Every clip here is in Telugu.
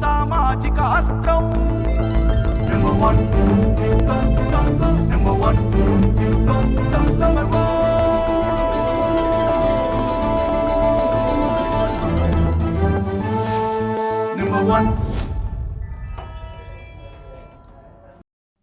సామాజిక అస్త్రం number one number one number one.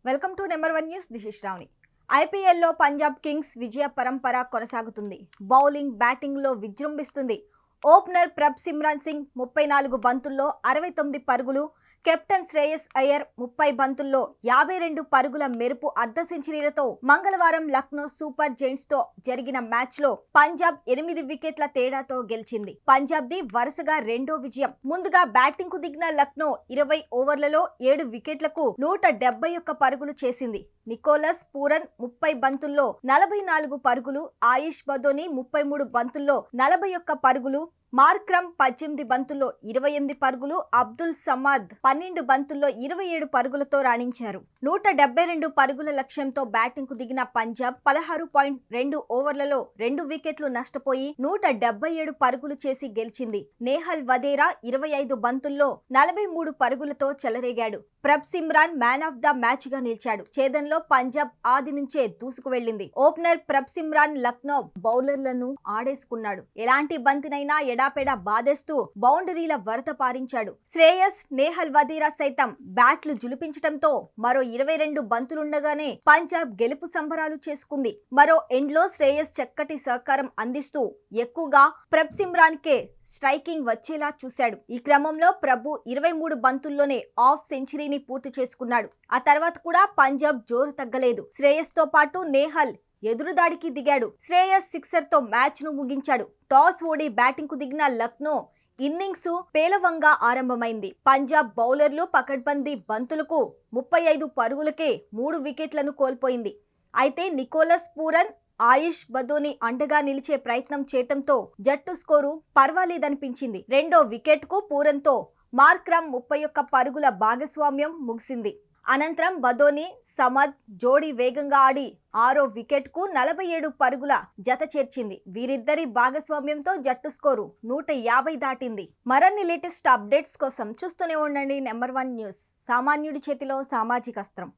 Welcome to number 1 news. This is Shravani. ఐపీఎల్లో పంజాబ్ కింగ్స్ విజయ పరంపర కొనసాగుతుంది. బౌలింగ్, బ్యాటింగ్లో విజృంభిస్తుంది. ఓపెనర్ ప్రభ్ సిమ్రాన్ సింగ్ 34 బంతుల్లో 69 పరుగులు, కెప్టెన్ శ్రేయస్ అయ్యర్ 30 బంతుల్లో 52 పరుగుల మెరుపు అర్ధ సెంచరీలతో మంగళవారం లక్నో సూపర్ జైంట్స్ తో జరిగిన మ్యాచ్ లో పంజాబ్ 8 వికెట్ల తేడాతో గెలిచింది. పంజాబ్ ది వరుసగా రెండో విజయం. ముందుగా బ్యాటింగ్ కు దిగిన లక్నో 20 ఓవర్లలో 7 వికెట్లకు 171 పరుగులు చేసింది. నికోలస్ పూరన్ 30 బంతుల్లో 44 పరుగులు, ఆయుష్ బదోని 33 బంతుల్లో 41 పరుగులు, మార్క్రమ్ 18 బంతుల్లో 28 పరుగులు, అబ్దుల్ సమాద్ 12 బంతుల్లో 27 పరుగులతో రాణించారు. 172 పరుగుల లక్ష్యంతో బ్యాటింగ్ కు దిగిన పంజాబ్ 16.2 ఓవర్లలో 2 వికెట్లు నష్టపోయి 177 పరుగులు చేసి గెలిచింది. నేహల్ వదేరా 25 బంతుల్లో 43 పరుగులతో చెలరేగాడు. Prabh Simran man of the match గా నిలిచాడు. ఛేదన్లో పంజాబ్ ఆది నుంచే దూసుకు వెళ్లింది. ఓపెనర్ ప్రభ్ సిమ్రాన్ లక్నో బౌలర్లను ఆడేసుకున్నాడు. ఎలాంటి బంతినైనా ఎడాపెడా బాధేస్తూ బౌండరీల వరద పారించాడు. శ్రేయస్, నేహల్ వదేరా సైతం బ్యాట్లు జులిపించడంతో మరో 22 బంతులుండగానే పంజాబ్ గెలుపు సంబరాలు చేసుకుంది. మరో ఎండ్లో శ్రేయస్ చక్కటి సహకారం అందిస్తూ ఎక్కువగా ప్రభ్ సిమ్రాన్ కే స్ట్రైకింగ్ వచ్చేలా చూశాడు. ఈ క్రమంలో ప్రభు 23 బంతుల్లోనే హాఫ్ సెంచరీని పూర్తి చేసుకున్నాడు. ఆ తర్వాత కూడా పంజాబ్ జోరు తగ్గలేదు. శ్రేయస్ తో పాటు నేహల్ ఎదురుదాడికి దిగాడు. శ్రేయస్ సిక్సర్ తో మ్యాచ్ ను ముగించాడు. టాస్ ఓడి బ్యాటింగ్ కు దిగిన లక్నో ఇన్నింగ్స్ పేలవంగా ఆరంభమైంది. పంజాబ్ బౌలర్లు పకడ్బందీ బంతులకు 35 పరుగులకే 3 వికెట్లను కోల్పోయింది. అయితే నికోలస్ పూరన్, ఆయుష్ బదోని అండగా నిలిచే ప్రయత్నం చేయటంతో జట్టు స్కోరు పర్వాలేదనిపించింది. రెండో వికెట్ కు పూరన్తో మార్క్రమ్ 31 పరుగుల భాగస్వామ్యం ముగిసింది. అనంతరం బదోని, సమద్ జోడీ వేగంగా ఆడి 6వ వికెట్ కు 47 పరుగుల జత చేర్చింది. వీరిద్దరి భాగస్వామ్యంతో జట్టు స్కోరు 150 దాటింది. మరిన్ని లేటెస్ట్ అప్డేట్స్ కోసం చూస్తూనే ఉండండి నెంబర్ 1 న్యూస్. సామాన్యుడి చేతిలో సామాజిక అస్త్రం.